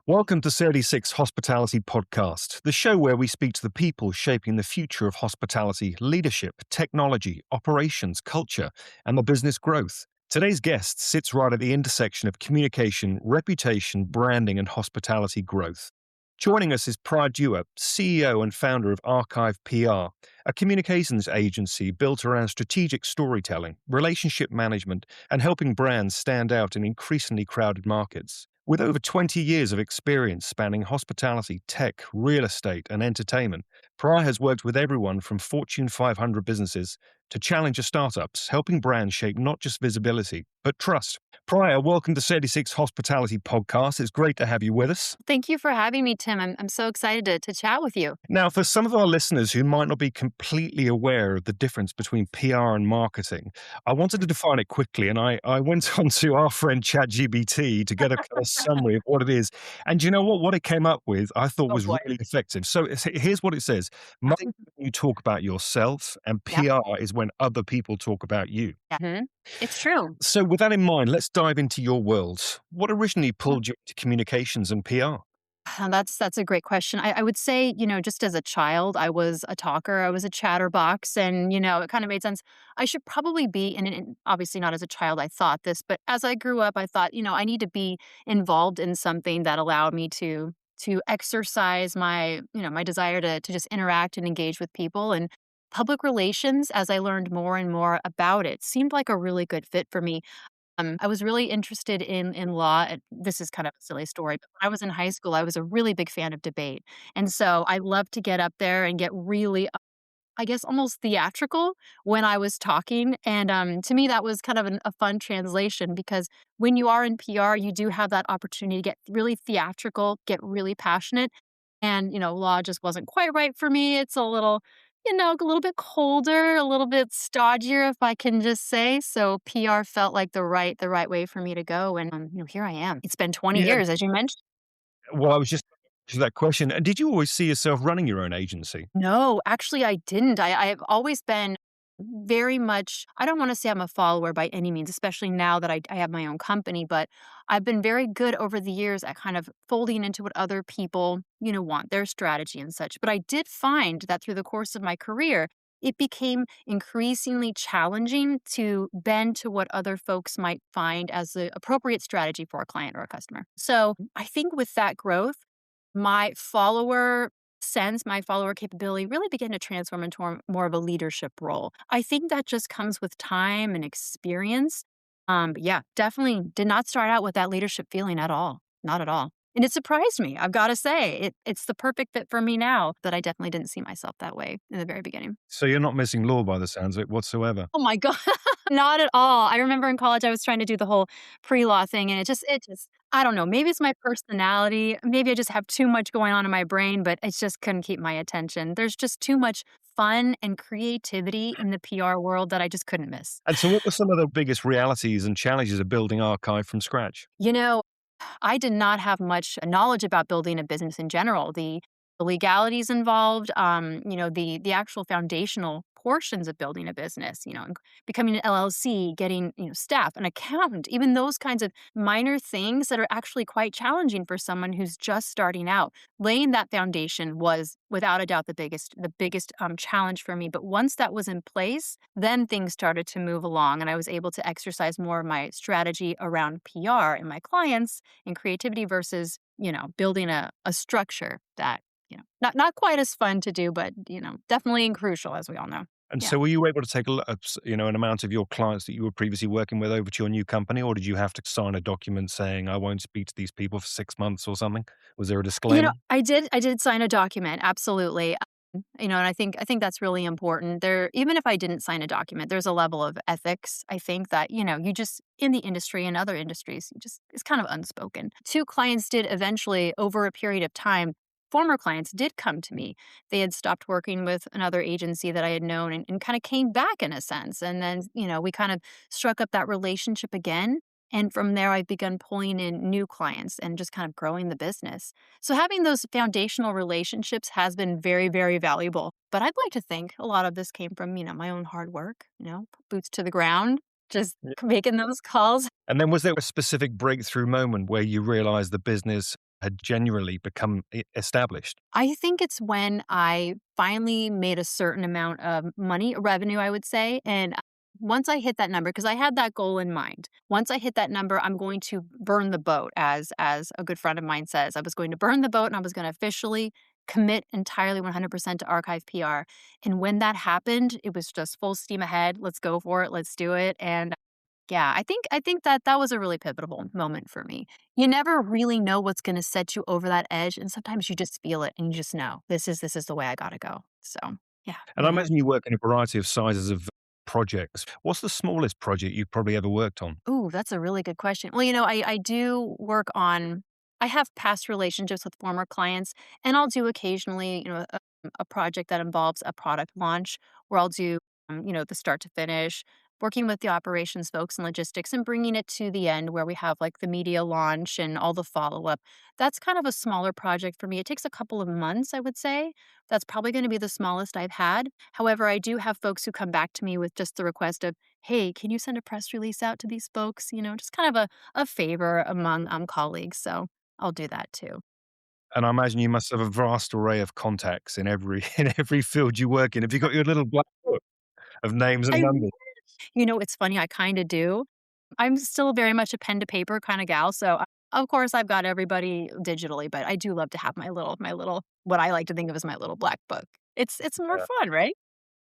Welcome to 36 Hospitality Podcast, the show where we speak to the people shaping the future of hospitality, leadership, technology, operations, culture, and the business growth. Today's guest sits right at the intersection of communication, reputation, branding, and hospitality growth. Joining us is Priya Dua, CEO and founder of Arkive PR, a communications agency built around strategic storytelling, relationship management, and helping brands stand out in increasingly crowded markets. With over 20 years of experience spanning hospitality, tech, real estate, and entertainment, Priya has worked with everyone from Fortune 500 businesses to challenger startups, helping brands shape not just visibility, but trust. Priya, welcome to 36 Hospitality Podcast. It's great to have you with us. Thank you for having me, Tim. I'm so excited to chat with you. Now, for some of our listeners who might not be completely aware of the difference between PR and marketing, I wanted to define it quickly. And I went on to our friend ChatGPT to get a kind of summary of what it is. And you know what? What it came up with, I thought Oh was boy. really effective. So here's what it says. Marketing is when you talk about yourself, and Yeah. PR is when other people talk about you. Mhm. It's true. So with that in mind, let's dive into your world. What originally pulled you into communications and PR? That's a great question. I would say, just as a child, I was a talker. I was a chatterbox, and it kind of made sense. I should probably be, and obviously not as a child. I thought this, but as I grew up, I thought, I need to be involved in something that allowed me to exercise my desire to just interact and engage with people and public relations. As I learned more and more about it, seemed like a really good fit for me. I was really interested in law. And this is kind of a silly story, but when I was in high school, I was a really big fan of debate. And so I loved to get up there and get really, I guess, almost theatrical when I was talking. And to me, that was kind of a fun translation because when you are in PR, you do have that opportunity to get really theatrical, get really passionate. And, law just wasn't quite right for me. It's a little bit colder, a little bit stodgier, if I can just say. So PR felt like the right way for me to go. And, here I am. It's been 20 Yeah. years, as you mentioned. Well, I was just to that question. And did you always see yourself running your own agency? No, actually, I didn't. I've always been very much, I don't want to say I'm a follower by any means, especially now that I have my own company, but I've been very good over the years at kind of folding into what other people, want, their strategy and such. But I did find that through the course of my career, it became increasingly challenging to bend to what other folks might find as the appropriate strategy for a client or a customer. So I think with that growth, my follower capability really began to transform into more of a leadership role. I think that just comes with time and experience. But yeah, definitely did not start out with that leadership feeling at all. Not at all. And it surprised me. I've got to say, it's the perfect fit for me now, but I definitely didn't see myself that way in the very beginning. So you're not missing law by the sounds of it whatsoever. Oh my God. Not at all. I remember in college I was trying to do the whole pre-law thing and it just I don't know, maybe it's my personality, maybe I just have too much going on in my brain, but it just couldn't keep my attention. There's just too much fun and creativity in the PR world that I just couldn't miss. And so what were some of the biggest realities and challenges of building Archive from scratch? You know, I did not have much knowledge about building a business in general. The legalities involved, the actual foundational portions of building a business, becoming an LLC, getting, staff, an accountant, even those kinds of minor things that are actually quite challenging for someone who's just starting out. Laying that foundation was without a doubt the biggest challenge for me. But once that was in place, then things started to move along and I was able to exercise more of my strategy around PR and my clients and creativity versus, building a structure that not quite as fun to do, but, definitely crucial, as we all know. And Yeah. so were you able to take an amount of your clients that you were previously working with over to your new company, or did you have to sign a document saying, I won't speak to these people for 6 months or something? Was there a disclaimer? I did sign a document, absolutely. And I think that's really important. Even if I didn't sign a document, there's a level of ethics, I think that, you just in the industry and other industries, it's kind of unspoken. Two clients did eventually over a period of time. Former clients did come to me. They had stopped working with another agency that I had known and kind of came back in a sense. And then, we kind of struck up that relationship again. And from there, I've begun pulling in new clients and just kind of growing the business. So having those foundational relationships has been very, very valuable. But I'd like to think a lot of this came from, my own hard work, boots to the ground, just making those calls. And then was there a specific breakthrough moment where you realized the business had genuinely become established? I think it's when I finally made a certain amount of money, revenue, I would say. And once I hit that number, because I had that goal in mind, once I hit that number, I'm going to burn the boat, as a good friend of mine says. I was going to burn the boat and I was going to officially commit entirely 100% to Archive PR. And when that happened, it was just full steam ahead. Let's go for it. Let's do it. And yeah, I think that that was a really pivotal moment for me. You never really know what's gonna set you over that edge, and sometimes you just feel it and you just know, this is the way I gotta go. So, yeah, And I yeah. imagine you work in a variety of sizes of projects. What's the smallest project you've probably ever worked on? Ooh, that's a really good question. Well, I do work on I have past relationships with former clients, and I'll do occasionally, a project that involves a product launch where I'll do, the start to finish, working with the operations folks and logistics and bringing it to the end where we have like the media launch and all the follow up. That's kind of a smaller project for me. It takes a couple of months, I would say. That's probably going to be the smallest I've had. However, I do have folks who come back to me with just the request of, hey, can you send a press release out to these folks? Just kind of a favor among colleagues. So I'll do that too. And I imagine you must have a vast array of contacts in every in every field you work in. Have you got your little black book of names and I, numbers? it's funny. I kind of do. I'm still very much a pen to paper kind of gal. So of course I've got everybody digitally, but I do love to have my little what I like to think of as my little black book. It's more Yeah. fun, right?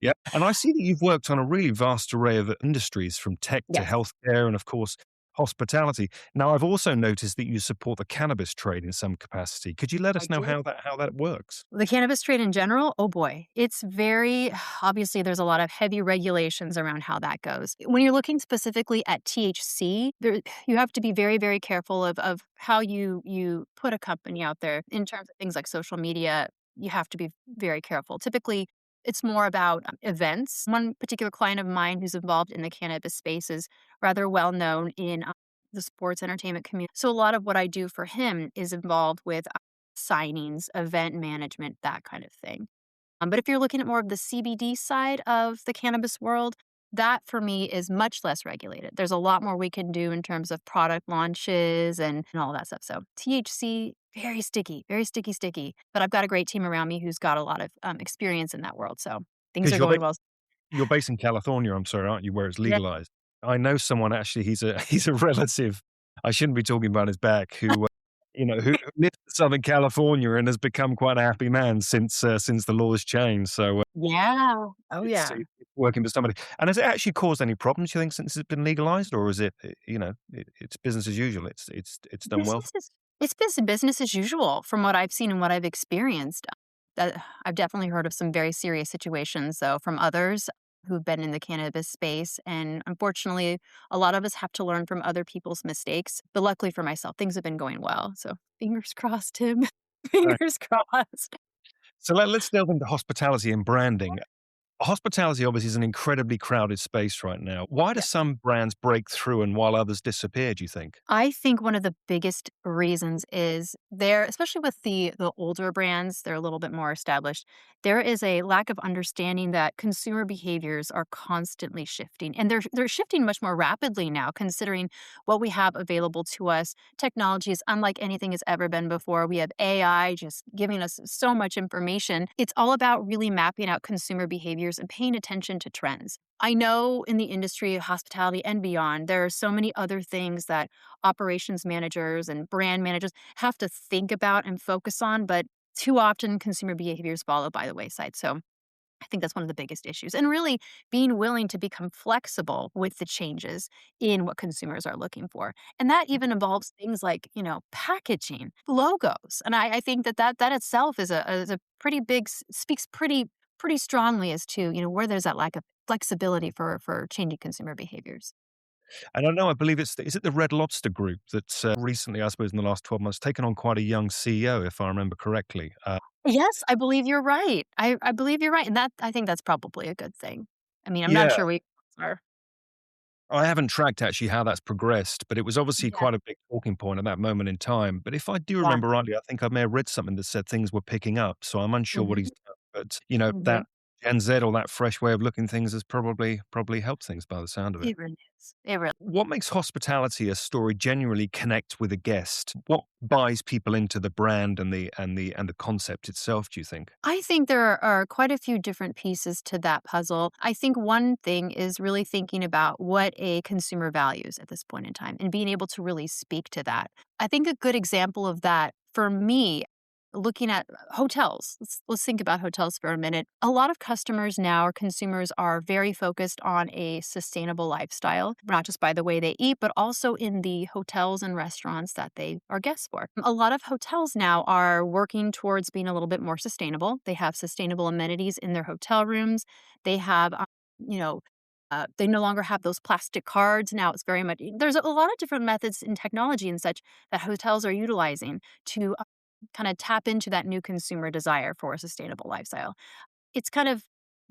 Yeah. And I see that you've worked on a really vast array of industries from tech to Yes. healthcare and, of course, hospitality. Now, I've also noticed that you support the cannabis trade in some capacity. Could you let I us know do. how that works? The cannabis trade in general, oh boy, it's very obviously there's a lot of heavy regulations around how that goes. When you're looking specifically at THC, there you have to be very, very careful of how you put a company out there in terms of things like social media. You have to be very careful. Typically, it's more about events. One particular client of mine who's involved in the cannabis space is rather well known in the sports entertainment community. So a lot of what I do for him is involved with signings, event management, that kind of thing. But if you're looking at more of the CBD side of the cannabis world, that for me is much less regulated. There's a lot more we can do in terms of product launches and all that stuff. So THC, very sticky, sticky. But I've got a great team around me who's got a lot of experience in that world. So things Because are going well. you're based in California, I'm sorry, aren't you, where it's Yeah. legalized? I know someone actually, he's a he's a relative, I shouldn't be talking about his back, who lives in Southern California and has become quite a happy man since the laws changed, so, Yeah. Oh, yeah. it's working for somebody. And has it actually caused any problems, you think, since it's been legalized, or is it's business as usual, it's done well? Business is it's business as usual from what I've seen and what I've experienced. That I've definitely heard of some very serious situations, though, from others who've been in the cannabis space, and unfortunately, a lot of us have to learn from other people's mistakes, but luckily for myself, things have been going well, so fingers crossed, Tim. Right. Fingers crossed. So let's delve into hospitality and branding. Hospitality obviously is an incredibly crowded space right now. Why do some brands break through and while others disappear, do you think? I think one of the biggest reasons is there, especially with the older brands, they're a little bit more established. There is a lack of understanding that consumer behaviors are constantly shifting, and they're shifting much more rapidly now, considering what we have available to us. Technology is unlike anything has ever been before. We have AI just giving us so much information. It's all about really mapping out consumer behaviors and paying attention to trends. I know in the industry of hospitality and beyond, there are so many other things that operations managers and brand managers have to think about and focus on, but too often consumer behaviors follow by the wayside. So I think that's one of the biggest issues. And really being willing to become flexible with the changes in what consumers are looking for. And that even involves things like, packaging, logos. And I think that itself is a pretty big, speaks pretty strongly as to, where there's that lack of flexibility for changing consumer behaviors. And I know, I believe is it the Red Lobster Group that's recently, I suppose, in the last 12 months, taken on quite a young CEO, if I remember correctly. Yes, I believe you're right. I believe you're right, and that I think that's probably a good thing. I mean, I'm not Yeah, sure we are. I haven't tracked actually how that's progressed, but it was obviously Yeah. quite a big talking point at that moment in time. But if I do Yeah. remember rightly, I think I may have read something that said things were picking up, so I'm unsure what Mhm, he's done. But, that mhm. Gen Z or that fresh way of looking things has probably helped things by the sound of it. It really is. It really What makes hospitality a story genuinely connect with a guest? What buys people into the brand and the concept itself, do you think? I think there are quite a few different pieces to that puzzle. I think one thing is really thinking about what a consumer values at this point in time and being able to really speak to that. I think a good example of that for me, looking at hotels. Let's think about hotels for a minute. A lot of customers now or consumers are very focused on a sustainable lifestyle, not just by the way they eat, but also in the hotels and restaurants that they are guests for. A lot of hotels now are working towards being a little bit more sustainable. They have sustainable amenities in their hotel rooms. They have, you know, they no longer have those plastic cards. Now it's very much, there's a lot of different methods in technology and such that hotels are utilizing to kind of tap into that new consumer desire for a sustainable lifestyle. It's kind of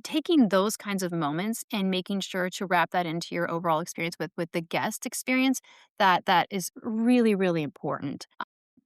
taking those kinds of moments and making sure to wrap that into your overall experience with the guest experience that is really really important.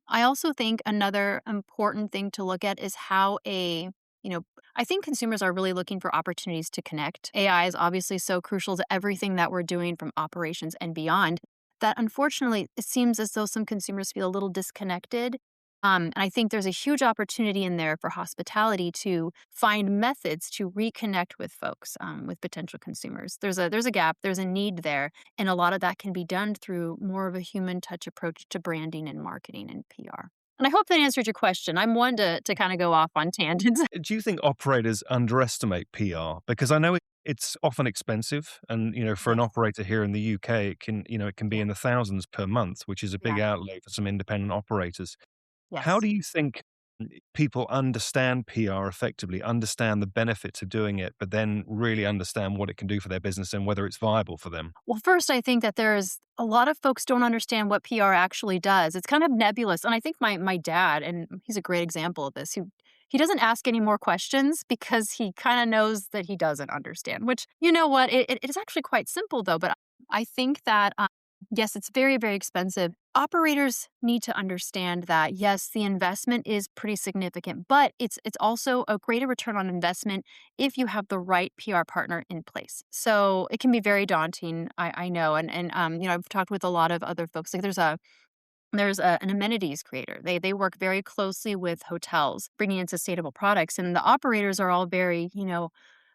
I also think another important thing to look at is how you know, I think consumers are really looking for opportunities to connect. AI is obviously so crucial to everything that we're doing from operations and beyond that unfortunately it seems as though some consumers feel a little disconnected. And I think there's a huge opportunity in there for hospitality to find methods to reconnect with folks, with potential consumers. There's a gap, there's a need there, and a lot of that can be done through more of a human touch approach to branding and marketing and PR. And I hope that answered your question. I'm one to kind of go off on tangents. Do you think operators underestimate PR? Because I know it's often expensive, and for an Yes. operator here in the UK, it can be Yeah. in the thousands per month, which is a big Yeah. outlay for some independent operators. How Yes. do you think people understand PR effectively, understand the benefits of doing it, but then really understand what it can do for their business and whether it's viable for them? Well, first, I think that there's a lot of folks don't understand what PR actually does. It's kind of nebulous. And I think my dad, and he's a great example of this, he doesn't ask any more questions because he kind of knows that he doesn't understand, which, you know what, it is actually quite simple though. But I think that, yes, it's very, very expensive. Operators need to understand that, yes, the investment is pretty significant, but it's also a greater return on investment if you have the right PR partner in place. So it can be very daunting, I know, and I've talked with a lot of other folks. Like an amenities creator. They work very closely with hotels, bringing in sustainable products, and the operators are all very,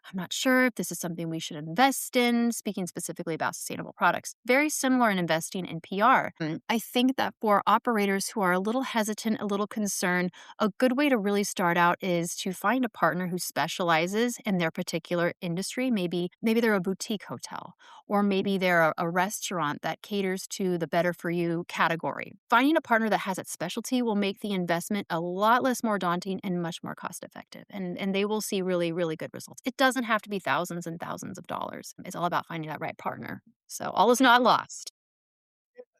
I'm not sure if this is something we should invest in, speaking specifically about sustainable products. Very similar in investing in PR. I think that for operators who are a little hesitant, a little concerned, a good way to really start out is to find a partner who specializes in their particular industry. Maybe they're a boutique hotel, or maybe they're a restaurant that caters to the better for you category. Finding a partner that has its specialty will make the investment a lot less more daunting and much more cost effective. And they will see really, really good results. It doesn't have to be thousands and thousands of dollars. It's all about finding that right partner. So all is not lost.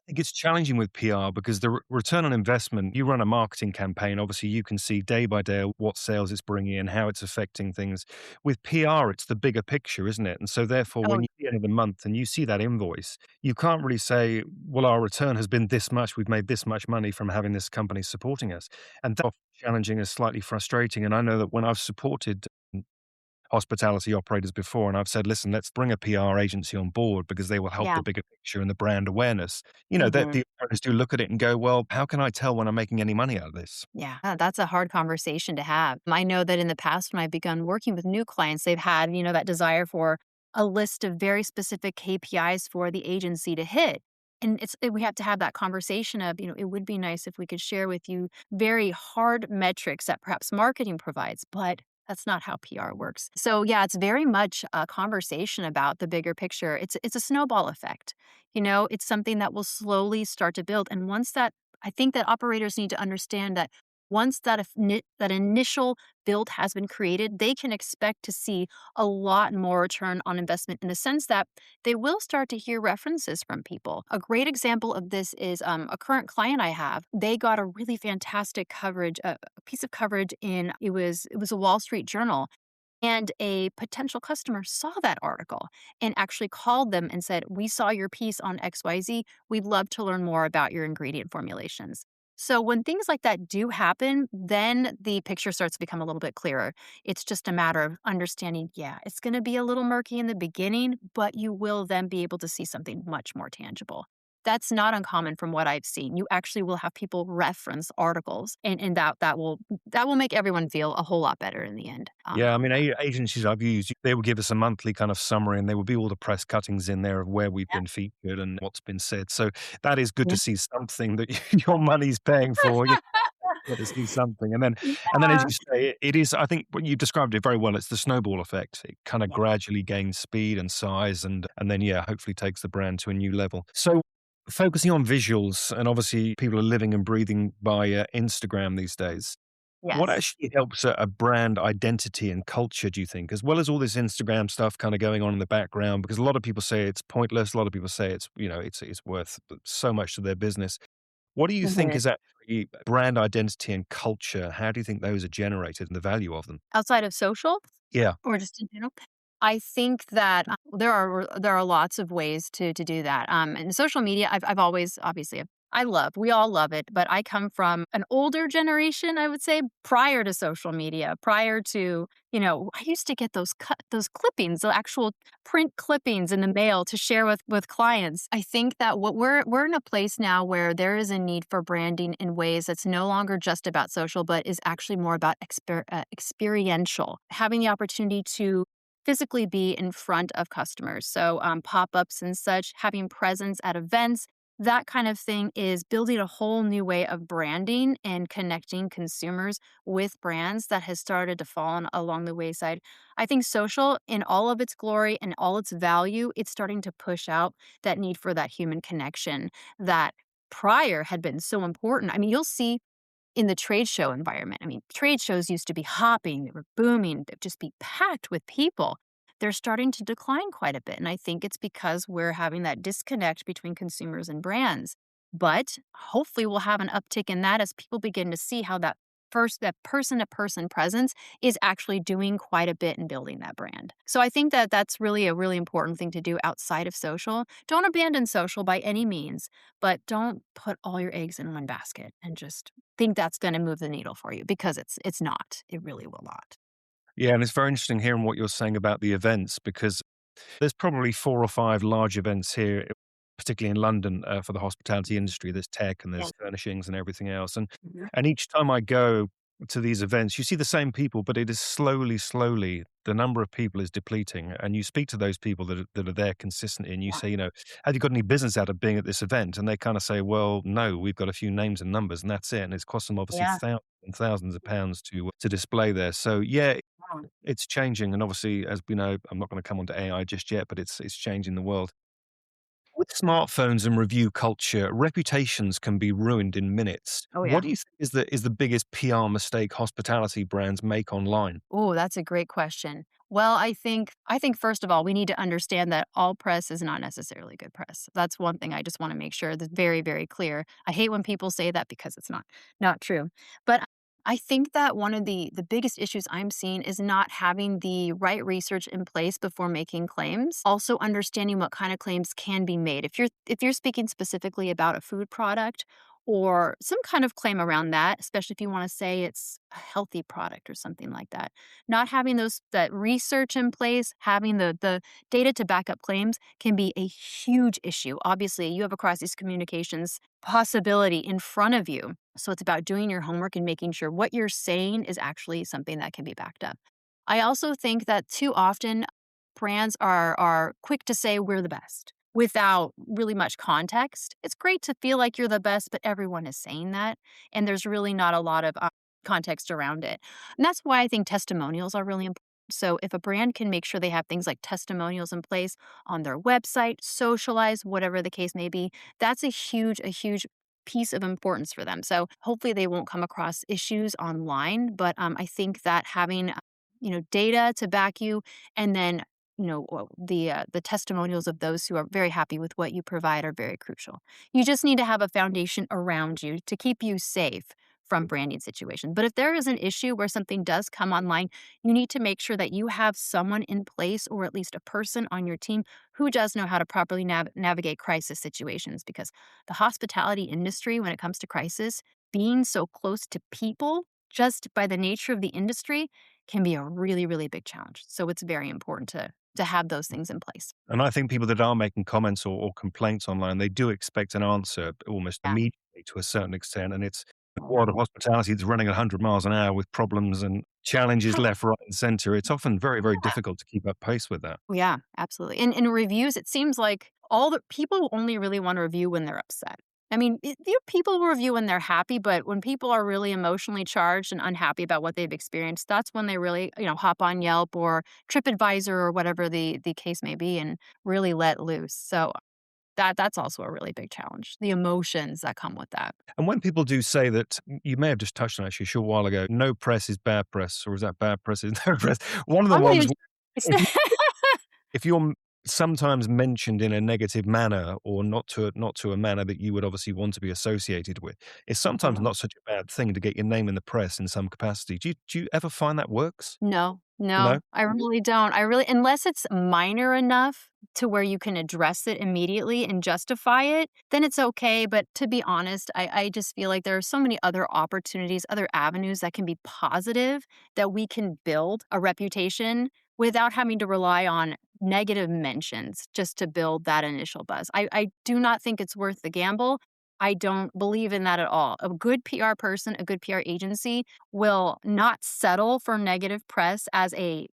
It gets challenging with PR because the return on investment, you run a marketing campaign, obviously you can see day by day what sales it's bringing in, how it's affecting things. With PR, it's the bigger picture, isn't it? And so therefore, Oh, when you see the end of the month and you see that invoice, you can't really say, well, our return has been this much. We've made this much money from having this company supporting us. And that's challenging and slightly frustrating. And I know that when I've supported hospitality operators before, and I've said, listen, let's bring a PR agency on board because they will help yeah. the bigger picture and the brand awareness. That Mhm. the operators do look at it and go, well, how can I tell when I'm making any money out of this? Yeah, that's a hard conversation to have. I know that in the past, when I've begun working with new clients, they've had, that desire for a list of very specific KPIs for the agency to hit. And we have to have that conversation of, it would be nice if we could share with you very hard metrics that perhaps marketing provides, but that's not how PR works. So yeah, it's very much a conversation about the bigger picture. It's a snowball effect. It's something that will slowly start to build. And once that I think that operators need to understand that once that initial build has been created, they can expect to see a lot more return on investment in the sense that they will start to hear references from people. A great example of this is a current client I have. They got a really fantastic coverage, a piece of coverage in it was a Wall Street Journal. And a potential customer saw that article and actually called them and said, "We saw your piece on XYZ. We'd love to learn more about your ingredient formulations." So when things like that do happen, then the picture starts to become a little bit clearer. It's just a matter of understanding, yeah, it's going to be a little murky in the beginning, but you will then be able to see something much more tangible. That's not uncommon from what I've seen. You actually will have people reference articles, and that will make everyone feel a whole lot better in the end. Yeah, I mean, agencies I've used, they would give us a monthly kind of summary, and there would be all the press cuttings in there of where we've Yeah. been featured and what's been said. So that is good Yeah. to see something that your money's paying for. You get to see something, and then as Yeah. you say, it is. I think what you described it very well. It's the snowball effect. It kind of Yeah. gradually gains speed and size, and then yeah, hopefully takes the brand to a new level. So. Focusing on visuals, and obviously people are living and breathing by Instagram these days. What Yes. actually helps a brand identity and culture, do you think, as well as all this Instagram stuff kind of going on in the background? Because a lot of people say it's pointless. A lot of people say it's worth so much to their business. What do you think Mhm. is actually brand identity and culture? How do you think those are generated and the value of them? Outside of social? Yeah. Or just in general? I think that, there are lots of ways to do that, and social media, I've always obviously, we all love it, but I come from an older generation, I would say, prior to social media, prior to, I used to get those clippings, the actual print clippings in the mail to share with clients. I think that what we're in a place now where there is a need for branding in ways that's no longer just about social, but is actually more about experiential. Having the opportunity to physically be in front of customers. So, pop-ups and such, having presence at events, that kind of thing is building a whole new way of branding and connecting consumers with brands that has started to fall along the wayside. I think social, in all of its glory and all its value, it's starting to push out that need for that human connection that prior had been so important. I mean, you'll see in the trade show environment. I mean, trade shows used to be hopping, they were booming, they'd just be packed with people. They're starting to decline quite a bit. And I think it's because we're having that disconnect between consumers and brands. But hopefully we'll have an uptick in that as people begin to see how that person to person presence is actually doing quite a bit in building that brand. So I think that that's really a really important thing to do outside of social. Don't abandon social by any means, but don't put all your eggs in one basket and just think that's gonna move the needle for you because it's not. It really will not. Yeah, and it's very interesting hearing what you're saying about the events because there's probably 4 or 5 large events here, particularly in London, for the hospitality industry. There's tech and Yeah. there's furnishings and everything else, Mhm. and each time I go to these events, you see the same people, but it is slowly, the number of people is depleting, and you speak to those people that are there consistently, and you Yeah. say, "Have you got any business out of being at this event?" And they kinda say, "Well, no, we've got a few names and numbers, and that's it," and it's cost them obviously Yeah. thousands and thousands of pounds to display there. So, yeah, Yeah. it's changing, and obviously, as we know, I'm not gonna come onto AI just yet, but it's changing the world. With smartphones and review culture, reputations can be ruined in minutes. Oh, What yeah. do you think is the biggest PR mistake hospitality brands make online? Oh, that's a great question. Well, I think first of all, we need to understand that all press is not necessarily good press. That's one thing I just want to make sure that's very, very clear. I hate when people say that because it's not true. But I think that one of the biggest issues I'm seeing is not having the right research in place before making claims. Also understanding what kind of claims can be made. If you're speaking specifically about a food product or some kind of claim around that, especially if you want to say it's a healthy product or something like that. Not having that research in place, having the data to back up claims can be a huge issue. Obviously, you have a crisis communications possibility in front of you. So it's about doing your homework and making sure what you're saying is actually something that can be backed up. I also think that too often brands are quick to say we're the best without really much context. It's great to feel like you're the best, but everyone is saying that, and there's really not a lot of context around it. And that's why I think testimonials are really important. So if a brand can make sure they have things like testimonials in place on their website, socialize, whatever the case may be, that's a huge piece of importance for them. So hopefully they won't come across issues online, but I think that having data to back you, and then the testimonials of those who are very happy with what you provide are very crucial. You just need to have a foundation around you to keep you safe from branding situations. But if there is an issue where something does come online, you need to make sure that you have someone in place or at least a person on your team who does know how to properly navigate crisis situations because the hospitality industry, when it comes to crisis, being so close to people, just by the nature of the industry, can be a really, really big challenge. So it's very important to have those things in place. And I think people that are making comments or complaints online, they do expect an answer almost Yeah. immediately to a certain extent. And it's the world of hospitality that's running at 100 miles an hour with problems and challenges left, right, and center. It's often very, very difficult to keep up pace with that. Yeah, absolutely. And in reviews, it seems like all the people only really want to review when they're upset. I mean, people will review when they're happy, but when people are really emotionally charged and unhappy about what they've experienced, that's when they really, hop on Yelp or TripAdvisor or whatever the case may be, and really let loose. So that's also a really big challenge. The emotions that come with that. And when people do say that, you may have just touched on it actually a short while ago, no press is bad press, or is that bad press is no press? One of the I'm not ones, even if sure. if you're sometimes mentioned in a negative manner or not to a manner that you would obviously want to be associated with, it's sometimes not such a bad thing to get your name in the press in some capacity. Do you ever find that works? No, No? no, I really don't. I really unless it's minor enough to where you can address it immediately and justify it, then it's okay. But to be honest, I just feel like there are so many other opportunities, other avenues that can be positive that we can build a reputation without having to rely on negative mentions just to build that initial buzz. I do not think it's worth the gamble. I don't believe in that at all. A good PR person, a good PR agency will not settle for negative press as a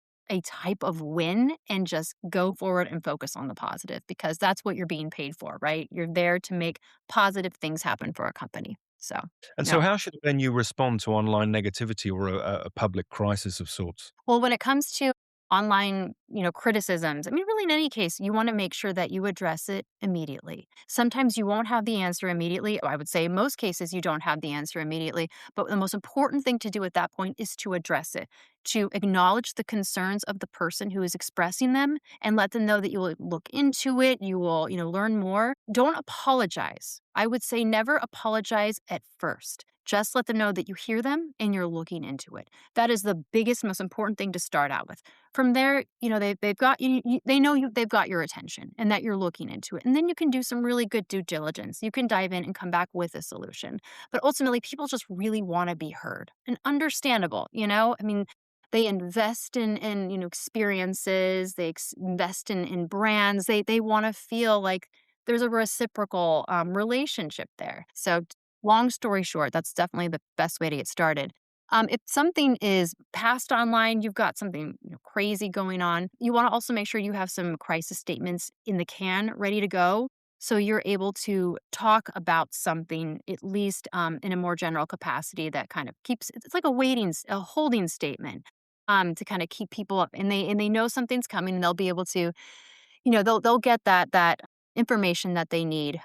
type of win and just go forward and focus on the positive because that's what you're being paid for, right? You're there to make positive things happen for a company. So, And so no. how should then you respond to online negativity or a public crisis of sorts? Well, when it comes to online, criticisms, I mean, really in any case, you want to make sure that you address it immediately. Sometimes you won't have the answer immediately. I would say in most cases you don't have the answer immediately, but the most important thing to do at that point is to address it, to acknowledge the concerns of the person who is expressing them and let them know that you will look into it, you will, learn more. Don't apologize. I would say never apologize at first. Just let them know that you hear them and you're looking into it. That is the biggest, most important thing to start out with. From there, they've got they know they've got your attention and that you're looking into it. And then you can do some really good due diligence. You can dive in and come back with a solution. But ultimately, people just really want to be heard and understandable. I mean, they invest in experiences. They invest in brands. They want to feel like there's a reciprocal relationship there. So long story short, that's definitely the best way to get started. If something is passed online, you've got something crazy going on. You want to also make sure you have some crisis statements in the can ready to go. So you're able to talk about something at least in a more general capacity that kind of keeps it's like a holding statement to kind of keep people up and they know something's coming and they'll be able to they'll get that information that they need.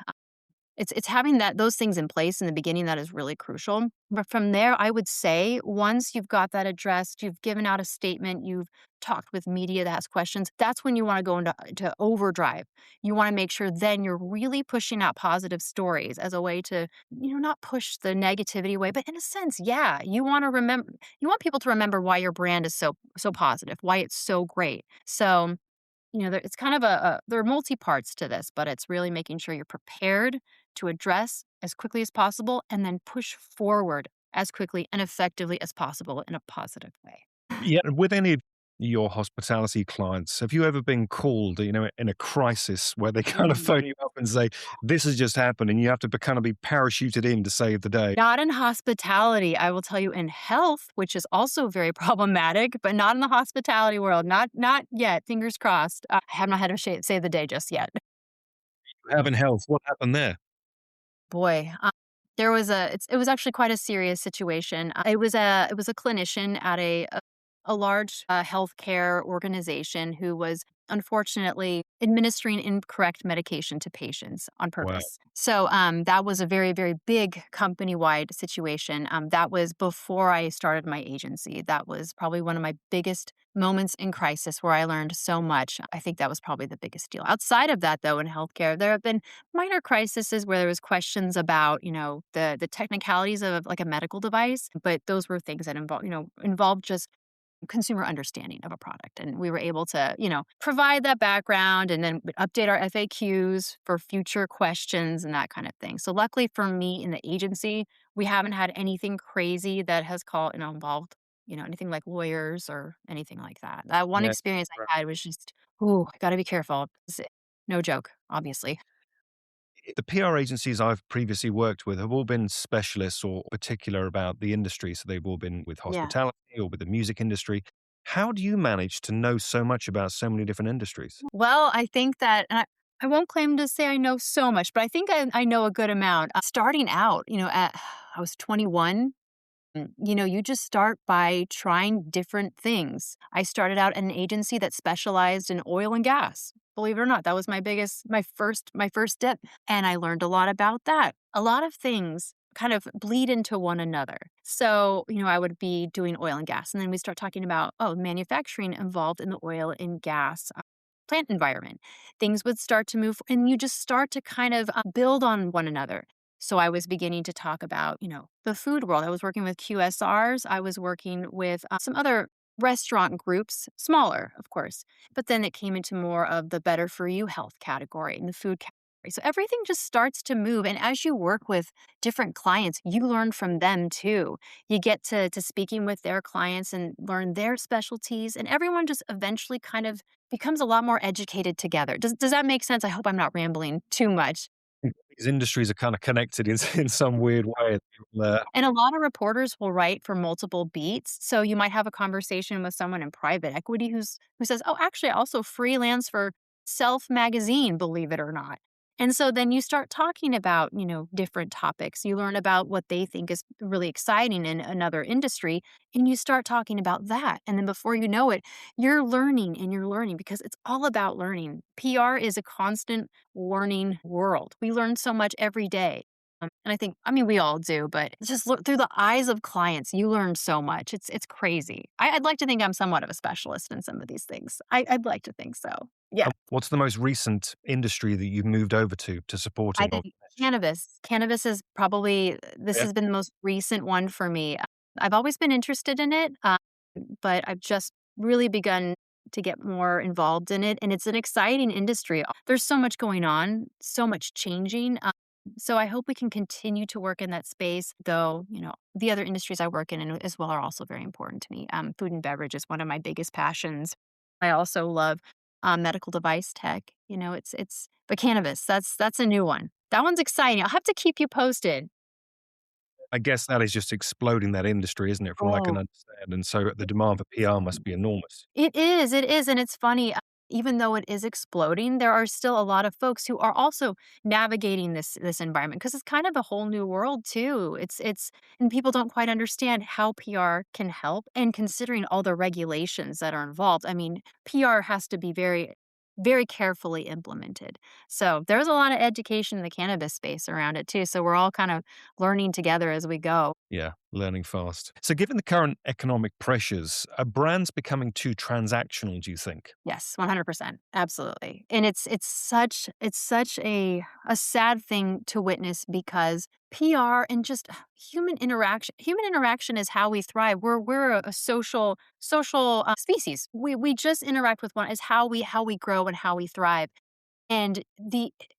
It's having those things in place in the beginning that is really crucial. But from there, I would say once you've got that addressed, you've given out a statement, you've talked with media that has questions, that's when you want to go into overdrive. You want to make sure then you're really pushing out positive stories as a way to, not push the negativity away, but in a sense, yeah, you want people to remember why your brand is so positive, why it's so great. So it's kind of there are multi parts to this, but it's really making sure you're prepared to address as quickly as possible and then push forward as quickly and effectively as possible in a positive way. Yeah, with any of your hospitality clients, have you ever been called, in a crisis where they kind of Mm. phone you up and say, "This has just happened," and you have to kind of be parachuted in to save the day? Not in hospitality. I will tell you in health, which is also very problematic, but not in the hospitality world. Not yet. Fingers crossed. I have not had to save the day just yet. You have in health, what happened there? Boy, there was it was actually quite a serious situation. It was a clinician at a large healthcare organization who was unfortunately administering incorrect medication to patients on Wow. purpose. So that was a very very big company wide situation. That was before I started my agency. That was probably one of my biggest moments in crisis where I learned so much. I think that was probably the biggest deal. Outside of that, though, in healthcare, there have been minor crises where there was questions about, the technicalities of like a medical device, but those were things that involved just consumer understanding of a product. And we were able to, provide that background and then update our FAQs for future questions and that kind of thing. So luckily for me in the agency, we haven't had anything crazy that has involved, anything like lawyers or anything like that. That one Yeah. experience I had was just, ooh, I got to be careful. No joke, obviously. The PR agencies I've previously worked with have all been specialists or particular about the industry. So they've all been with Yeah. hospitality or with the music industry. How do you manage to know so much about so many different industries? Well, I think that, and I won't claim to say I know so much, but I think I know a good amount. Starting out, I was 21. You just start by trying different things. I started out at an agency that specialized in oil and gas. Believe it or not, that was my first dip, and I learned a lot about that. A lot of things kind of bleed into one another. So, I would be doing oil and gas, and then we start talking about, manufacturing involved in the oil and gas plant environment. Things would start to move, and you just start to kind of build on one another. So I was beginning to talk about, the food world. I was working with QSRs. I was working with some other restaurant groups, smaller, of course. But then it came into more of the better for you health category and the food category. So everything just starts to move. And as you work with different clients, you learn from them too. You get to speaking with their clients and learn their specialties. And everyone just eventually kind of becomes a lot more educated together. Does that make sense? I hope I'm not rambling too much. These industries are kind of connected in some weird way. And a lot of reporters will write for multiple beats. So you might have a conversation with someone in private equity who says, "Oh, actually, I also freelance for Self Magazine, believe it or not." And so then you start talking about, different topics. You learn about what they think is really exciting in another industry, and you start talking about that. And then before you know it, you're learning and you're learning because it's all about learning. PR is a constant learning world. We learn so much every day. And I mean, we all do, but it's just look through the eyes of clients, you learn so much. It's crazy. I'd like to think I'm somewhat of a specialist in some of these things. I'd like to think so. Yeah. What's the most recent industry that you've moved over to I supporting? Or, think cannabis. Cannabis is probably this yeah. has been the most recent one for me. I've always been interested in it, but I've just really begun to get more involved in it, and it's an exciting industry. There's so much going on, so much changing. So I hope we can continue to work in that space, though, the other industries I work in as well are also very important to me. Food and beverage is one of my biggest passions. I also love medical device tech. But cannabis, that's a new one. That one's exciting. I'll have to keep you posted. I guess that is just exploding that industry, isn't it? From what I can Oh, understand. And so the demand for PR must be enormous. it is, and it's funny, even though it is exploding, there are still a lot of folks who are also navigating this environment because it's kind of a whole new world too. It's and people don't quite understand how PR can help and considering all the regulations that are involved. I mean, PR has to be very very carefully implemented. So, there's a lot of education in the cannabis space around it too, so we're all kind of learning together as we go. Yeah, learning fast. So, given the current economic pressures, are brands becoming too transactional, do you think? Yes, 100%. Absolutely. And it's such a sad thing to witness because PR and just human interaction is how we thrive. We're a social species. We just interact with one is how we grow and how we thrive. And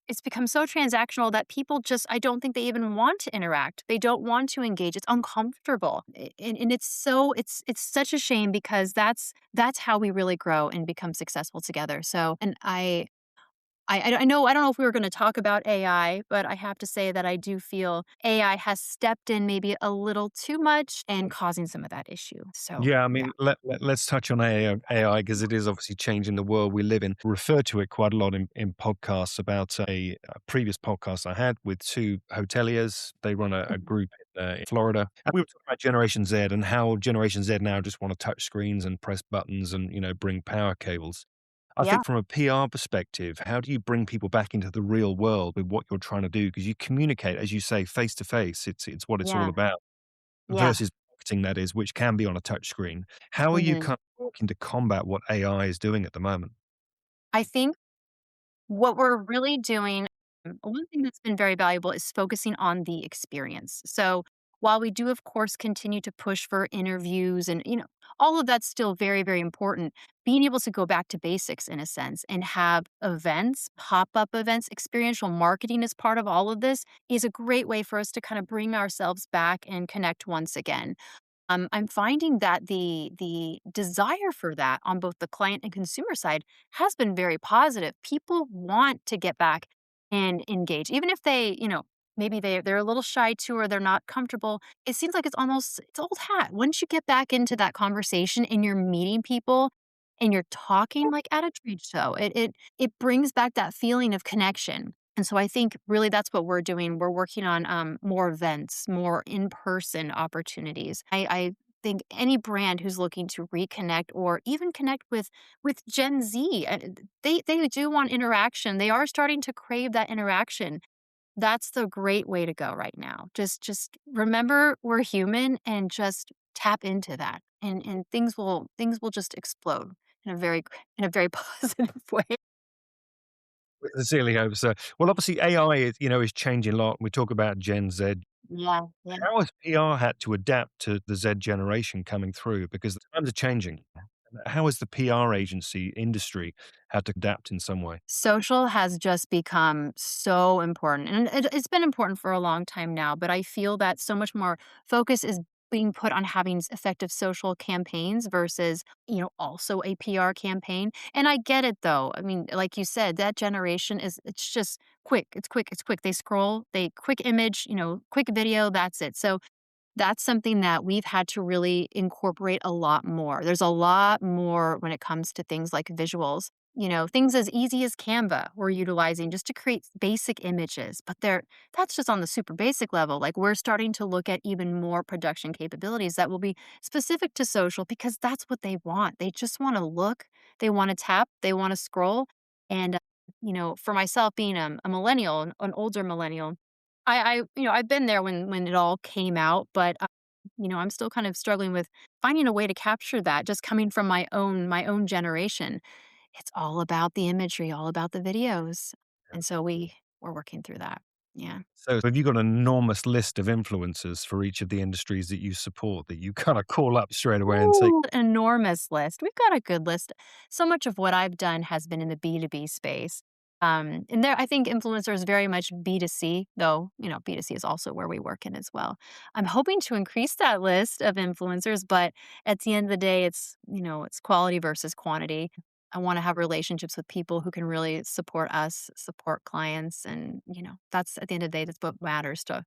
it's become so transactional that people just I don't think they even want to interact. They don't want to engage. It's uncomfortable. And it's such a shame because that's how we really grow and become successful together. So and I don't know if we were going to talk about AI, but I have to say that I do feel AI has stepped in maybe a little too much and causing some of that issue. So Yeah, I yeah. mean, let's touch on AI because it is obviously changing the world we live in. Refer to it quite a lot in podcasts about a previous podcast I had with two hoteliers. They run a Mhm. group in Florida. And we were talking about Generation Z and how Generation Z now just want to touch screens and press buttons and, bring power cables. I Yeah. think from a PR perspective, how do you bring people back into the real world with what you're trying to do? Because you communicate, as you say, face to face. It's what it's all Yeah. about Yeah. versus marketing that is, which can be on a touch screen. How are you Mhm. kind of working to combat what AI is doing at the moment? I think what we're really doing one thing that's been very valuable is focusing on the experience. So, while we do, of course, continue to push for interviews and, all of that's still very, very important. Being able to go back to basics in a sense and have events, pop-up events, experiential marketing as part of all of this is a great way for us to kind of bring ourselves back and connect once again. I'm finding that the desire for that on both the client and consumer side has been very positive. People want to get back and engage, even if they, maybe they're a little shy too, or they're not comfortable. It seems like it's old hat. Once you get back into that conversation and you're meeting people and you're talking like at a trade show, it brings back that feeling of connection. And so I think really that's what we're doing. We're working on more events, more in person opportunities. I think any brand who's looking to reconnect or even connect with Gen Z, they do want interaction. They are starting to crave that interaction. That's the great way to go right now. Just remember we're human and just tap into that, and things will just explode in a very positive way. Sincerely hope so. Well, obviously AI is changing a lot. We talk about Gen Z. Yeah, yeah. How has PR had to adapt to the Z generation coming through? Because the times are changing. How has the PR agency industry had to adapt in some way? Social has just become so important, and it's been important for a long time now, but I feel that so much more focus is being put on having effective social campaigns versus, also a PR campaign. And I get it though. I mean, like you said, that generation it's just quick. It's quick. It's quick. They scroll, they quick image, quick video, that's it. So that's something that we've had to really incorporate a lot more. There's a lot more when it comes to things like visuals. Things as easy as Canva we're utilizing just to create basic images, but that's just on the super basic level. Like we're starting to look at even more production capabilities that will be specific to social because that's what they want. They just want to look, they want to tap, they want to scroll. And for myself being a millennial, an older millennial, I've been there when it all came out, but, I'm still kind of struggling with finding a way to capture that just coming from my own generation. It's all about the imagery, all about the videos, and so we're working through that. Yeah. So have you got an enormous list of influencers for each of the industries that you support that you kinda call up straight away and say, Ooh, enormous list. We've got a good list. So much of what I've done has been in the B2B space. And there, I think influencer is very much B2C, though, B2C is also where we work in as well. I'm hoping to increase that list of influencers, but at the end of the day, it's quality versus quantity. I want to have relationships with people who can really support us, support clients. And, that's at the end of the day, that's what matters to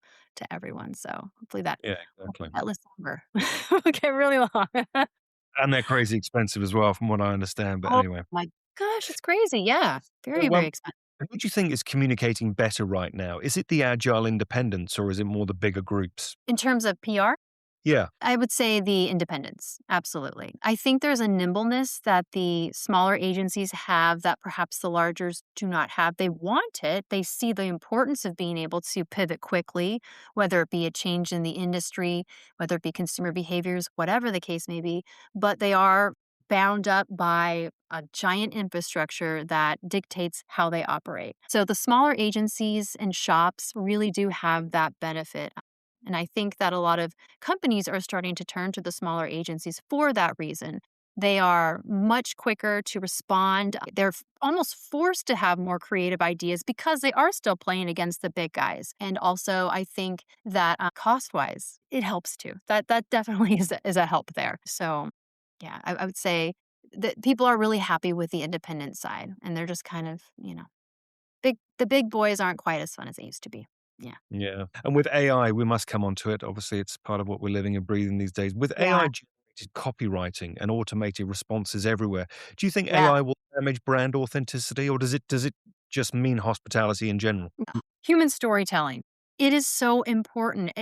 everyone. So hopefully Yeah, exactly. that list longer. Okay, really long. And they're crazy expensive as well from what I understand, but Oh anyway. my gosh, it's crazy. Yeah. Very, So, very expensive. who do you think is communicating better right now? Is it the agile independents or is it more the bigger groups? In terms of PR, Yeah, I would say the independents. Absolutely. I think there's a nimbleness that the smaller agencies have that perhaps the largers do not have. They want it. They see the importance of being able to pivot quickly, whether it be a change in the industry, whether it be consumer behaviors, whatever the case may be. But they are bound up by a giant infrastructure that dictates how they operate. So the smaller agencies and shops really do have that benefit. And I think that a lot of companies are starting to turn to the smaller agencies for that reason. They are much quicker to respond. They're almost forced to have more creative ideas because they are still playing against the big guys. And also, I think that cost wise, it helps too. That definitely is a help there. So, yeah, I would say that people are really happy with the independent side, and they're just kind of big. The big boys aren't quite as fun as they used to be. Yeah, yeah. And with AI, we must come onto it. Obviously, it's part of what we're living and breathing these days. With yeah, AI generated copywriting and automated responses everywhere, do you think yeah. AI will damage brand authenticity or does it just mean hospitality in general? Human storytelling. It is so important.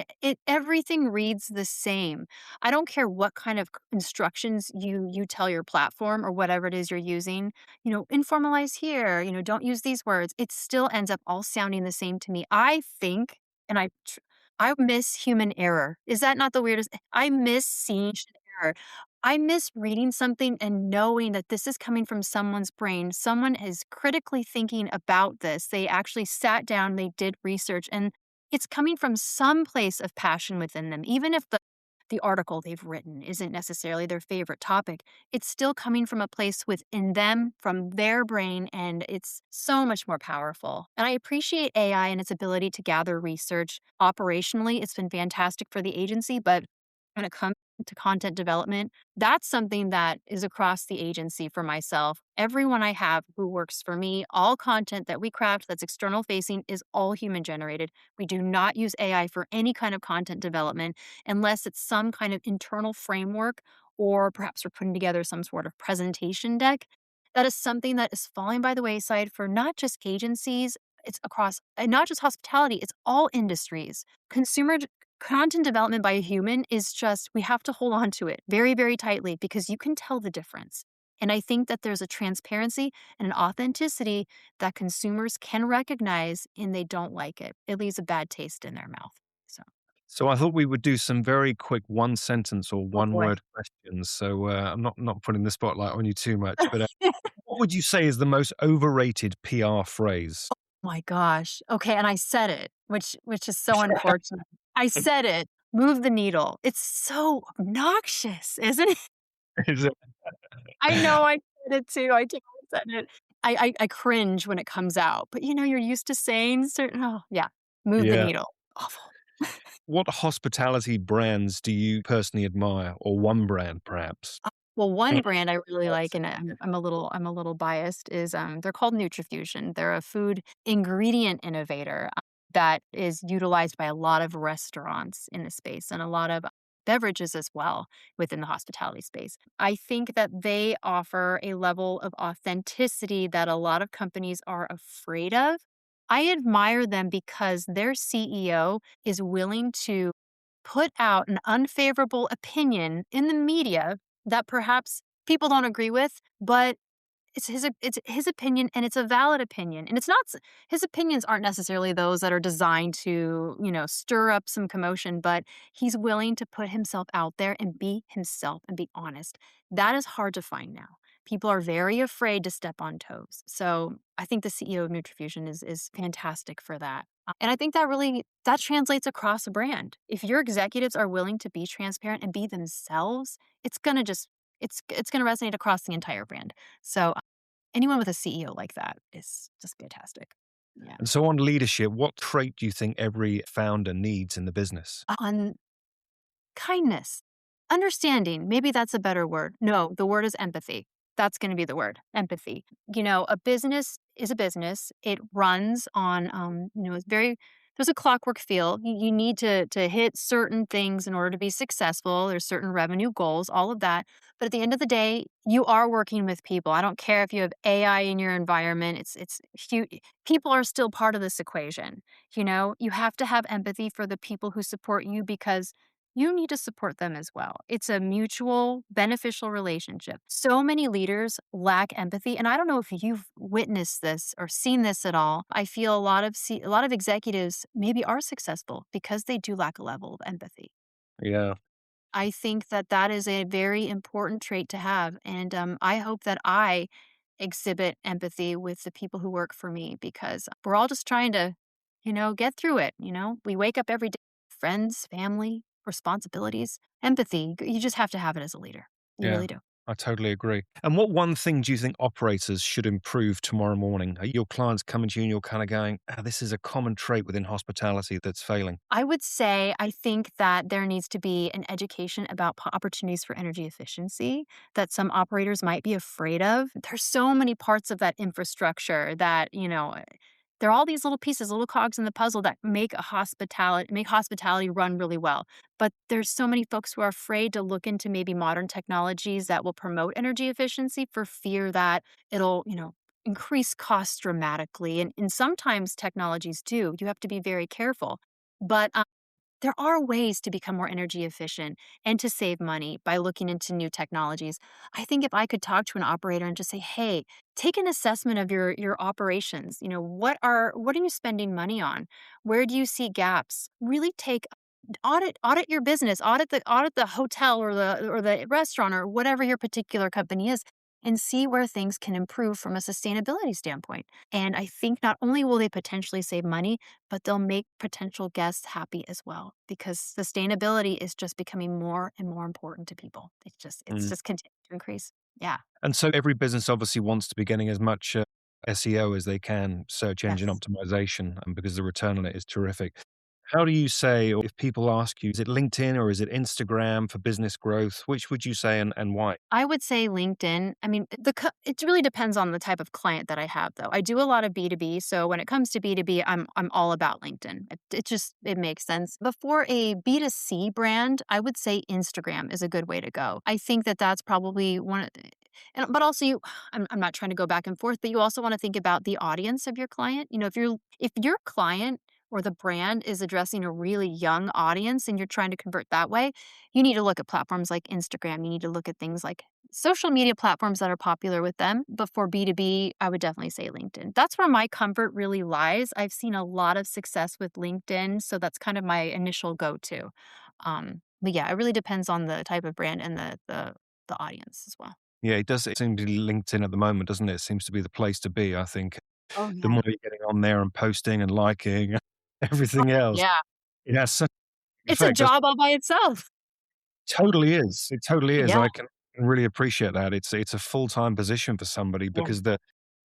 Everything reads the same. I don't care what kind of instructions you tell your platform or whatever it is you're using. Informalize here. Don't use these words. It still ends up all sounding the same to me. I think, and I miss human error. Is that not the weirdest? I miss seeing error. I miss reading something and knowing that this is coming from someone's brain. Someone is critically thinking about this. They actually sat down, they did research, and it's coming from some place of passion within them. Even if the article they've written isn't necessarily their favorite topic, it's still coming from a place within them, from their brain, and it's so much more powerful. And I appreciate AI and its ability to gather research. Operationally, it's been fantastic for the agency, but when it comes to content development, that's something that is across the agency for myself. Everyone I have who works for me, all content that we craft that's external facing is all human generated. We do not use AI for any kind of content development unless it's some kind of internal framework or perhaps we're putting together some sort of presentation deck. That is something that is falling by the wayside for not just agencies, it's across and not just hospitality, it's all industries. Content development by a human is just, we have to hold on to it very, very tightly because you can tell the difference. And I think that there's a transparency and an authenticity that consumers can recognize and they don't like it. It leaves a bad taste in their mouth. So, So I thought we would do some very quick one sentence or oh one boy. word questions. So I'm not putting the spotlight on you too much, but what would you say is the most overrated PR phrase? My gosh. Okay, and I said it, which is so unfortunate. I said it. Move the needle. It's so obnoxious, isn't it? Is it? I know I said it too. I totally said it. I cringe when it comes out, but, you're used to saying certain oh, yeah. Move the Yeah. needle. Awful. What hospitality brands do you personally admire, or one brand perhaps? Well, one brand I really like, and I'm a little biased, is, they're called Nutrifusion. They're a food ingredient innovator, that is utilized by a lot of restaurants in the space and a lot of beverages as well within the hospitality space. I think that they offer a level of authenticity that a lot of companies are afraid of. I admire them because their CEO is willing to put out an unfavorable opinion in the media that perhaps people don't agree with, but it's his opinion and it's a valid opinion. And it's not his opinions aren't necessarily those that are designed to, stir up some commotion, but he's willing to put himself out there and be himself and be honest. That is hard to find now. People are very afraid to step on toes. So I think the CEO of Nutrifusion is fantastic for that. And I think that translates across a brand. If your executives are willing to be transparent and be themselves, it's gonna resonate across the entire brand. So anyone with a CEO like that is just fantastic. Yeah. And so on leadership, what trait do you think every founder needs in the business? On kindness, understanding, maybe that's a better word. No, the word is empathy. That's going to be the word, empathy. A business is a business. It runs on, it's very, there's a clockwork feel. You need to hit certain things in order to be successful. There's certain revenue goals, all of that. But at the end of the day, you are working with people. I don't care if you have AI in your environment. It's huge. People are still part of this equation. You have to have empathy for the people who support you because you need to support them as well. It's a mutual beneficial relationship. So many leaders lack empathy, and I don't know if you've witnessed this or seen this at all. I feel a lot of executives maybe are successful because they do lack a level of empathy. Yeah. I think that that is a very important trait to have, and I hope that I exhibit empathy with the people who work for me because we're all just trying to, get through it. We wake up every day, friends, family, responsibilities, empathy. You just have to have it as a leader. You Yeah, really do. I totally agree. And what one thing do you think operators should improve tomorrow morning? Are your clients coming to you and you're kind of going, this is a common trait within hospitality that's failing? I would say I think that there needs to be an education about opportunities for energy efficiency that some operators might be afraid of. There's so many parts of that infrastructure that, there are all these little pieces, little cogs in the puzzle that make hospitality run really well. But there's so many folks who are afraid to look into maybe modern technologies that will promote energy efficiency for fear that it'll, increase costs dramatically. And sometimes technologies do. You have to be very careful. But there are ways to become more energy efficient and to save money by looking into new technologies. I think if I could talk to an operator and just say, "Hey, take an assessment of your operations. What are you spending money on? Where do you see gaps? Really take audit your business, audit the hotel or the restaurant or whatever your particular company is, and see where things can improve from a sustainability standpoint. And I think not only will they potentially save money, but they'll make potential guests happy as well because sustainability is just becoming more and more important to people. It's Mm. just continuing to increase. Yeah. And so every business obviously wants to be getting as much SEO as they can, search engine Yes. optimization, and because the return on it is terrific. How do you say, or if people ask you, is it LinkedIn or is it Instagram for business growth? Which would you say and why? I would say LinkedIn. I mean, it really depends on the type of client that I have, though. I do a lot of B2B, so when it comes to B2B, I'm all about LinkedIn. It makes sense. But for a B2C brand, I would say Instagram is a good way to go. I think that that's probably one of the, and but also I'm not trying to go back and forth, but you also want to think about the audience of your client. If your client or the brand is addressing a really young audience and you're trying to convert that way, you need to look at platforms like Instagram. You need to look at things like social media platforms that are popular with them. But for B2B, I would definitely say LinkedIn. That's where my comfort really lies. I've seen a lot of success with LinkedIn. So that's kind of my initial go to. But yeah, it really depends on the type of brand and the audience as well. Yeah, it does seem to be LinkedIn at the moment, doesn't it? It seems to be the place to be, I think. Oh, The yeah. more you're getting on there and posting and liking everything else, Yeah. it has such an It's a effect. job all by itself. Totally is. It totally is. Yeah. I can really appreciate that. It's a full-time position for somebody Yeah. because the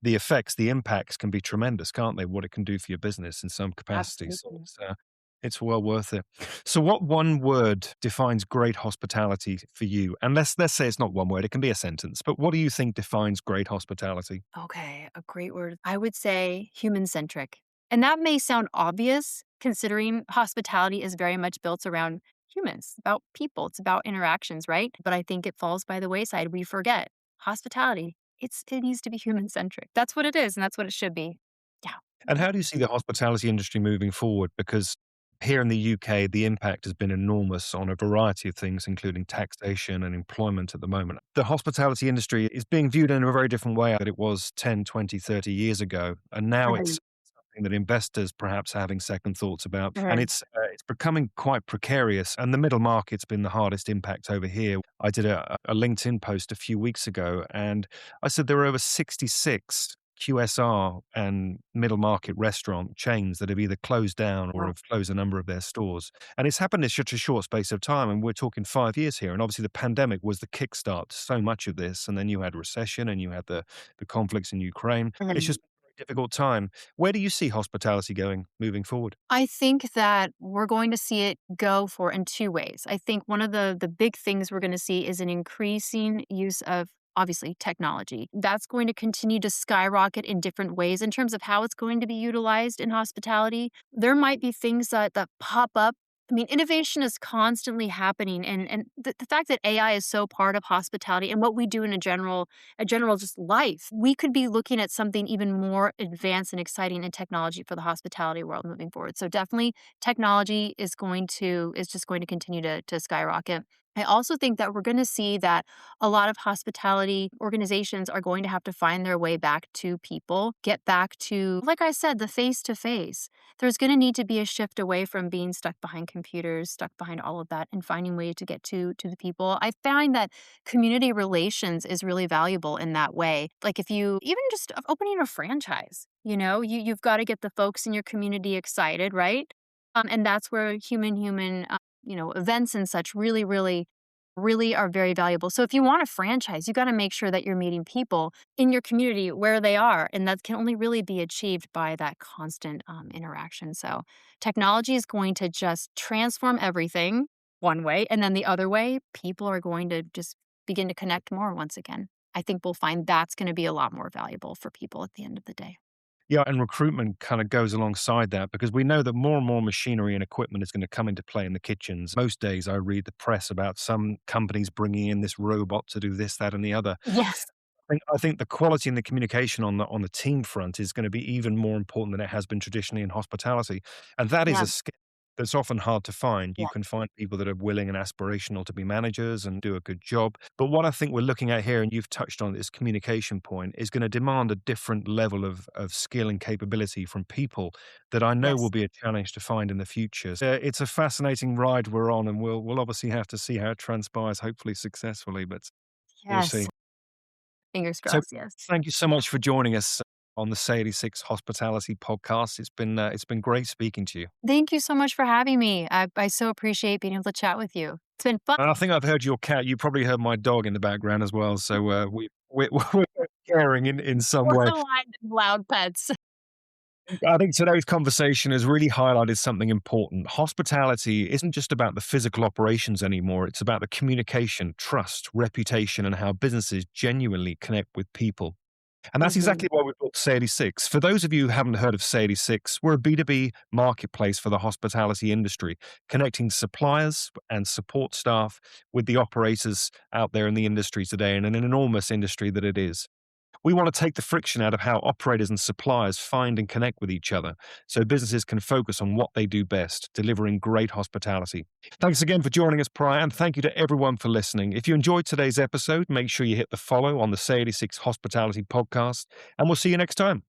effects, the impacts can be tremendous, can't they? What it can do for your business in some capacity. So Absolutely. it's well worth it. So what one word defines great hospitality for you? And let's say it's not one word, it can be a sentence, but what do you think defines great hospitality? Okay, a great word. I would say human centric. And that may sound obvious considering hospitality is very much built around humans, about people, it's about interactions, right? But I think it falls by the wayside. We forget hospitality. It needs to be human centric. That's what it is and that's what it should be. Yeah. And how do you see the hospitality industry moving forward? Because here in the UK, the impact has been enormous on a variety of things, including taxation and employment at the moment. The hospitality industry is being viewed in a very different way than it was 10, 20, 30 years ago. And now it's Mhm. something that investors perhaps are having second thoughts about. And Mhm. it's becoming quite precarious. And the middle market's been the hardest impact over here. I did a LinkedIn post a few weeks ago, and I said there were over 66 QSR and middle market restaurant chains that have either closed down or Yeah. have closed a number of their stores. And it's happened in such a short space of time. And we're talking 5 years here. And obviously the pandemic was the kickstart to so much of this. And then you had recession and you had the conflicts in Ukraine. It's Mhm. just a very difficult time. Where do you see hospitality going moving forward? I think that we're going to see it go for in two ways. I think one of the big things we're going to see is an increasing use of obviously technology. That's going to continue to skyrocket in different ways in terms of how it's going to be utilized in hospitality. There might be things that pop up. I mean, innovation is constantly happening and the fact that AI is so part of hospitality and what we do in a general just life. We could be looking at something even more advanced and exciting in technology for the hospitality world moving forward. So definitely technology is just going to continue to skyrocket. I also think that we're going to see that a lot of hospitality organizations are going to have to find their way back to people, get back to, like I said, the face to face. There's going to need to be a shift away from being stuck behind computers, stuck behind all of that, and finding ways to get to the people. I find that community relations is really valuable in that way. Like if you even just opening a franchise, you've got to get the folks in your community excited, right? And that's where human events and such really are very valuable. So if you want a franchise, you got to make sure that you're meeting people in your community where they are, and that can only really be achieved by that constant interaction. So technology is going to just transform everything one way, and then the other way, people are going to just begin to connect more once again. I think we'll find that's going to be a lot more valuable for people at the end of the day. Yeah, and recruitment kind of goes alongside that because we know that more and more machinery and equipment is going to come into play in the kitchens. Most days I read the press about some companies bringing in this robot to do this, that, and the other. Yes. I think the quality and the communication on the team front is gonna be even more important than it has been traditionally in hospitality, and that is Yeah. a skill that's often hard to find. Yeah. You can find people that are willing and aspirational to be managers and do a good job, but what I think we're looking at here, and you've touched on this communication point, is gonna demand a different level of skill and capability from people that I know will Yes. be a challenge to find in the future. So, it's a fascinating ride we're on, and we'll obviously have to see how it transpires, hopefully successfully, but we'll Yes. see. Fingers So crossed, yes. thank you so much for joining us on the Say 86 Hospitality Podcast. It's been great speaking to you. Thank you so much for having me. I so appreciate being able to chat with you. It's been fun. And I think I've heard your cat. You probably heard my dog in the background as well. So we're sharing in some We're way. aligned and loud pets. I think today's conversation has really highlighted something important. Hospitality isn't just about the physical operations anymore. It's about the communication, trust, reputation, and how businesses genuinely connect with people. And that's Mhm. exactly why we built Say86. For those of you who haven't heard of Say86, we're a B2B marketplace for the hospitality industry, connecting suppliers and support staff with the operators out there in the industry today, and an enormous industry that it is. We want to take the friction out of how operators and suppliers find and connect with each other so businesses can focus on what they do best, delivering great hospitality. Thanks again for joining us, Priya, and thank you to everyone for listening. If you enjoyed today's episode, make sure you hit the follow on the Say 86 Hospitality Podcast, and we'll see you next time.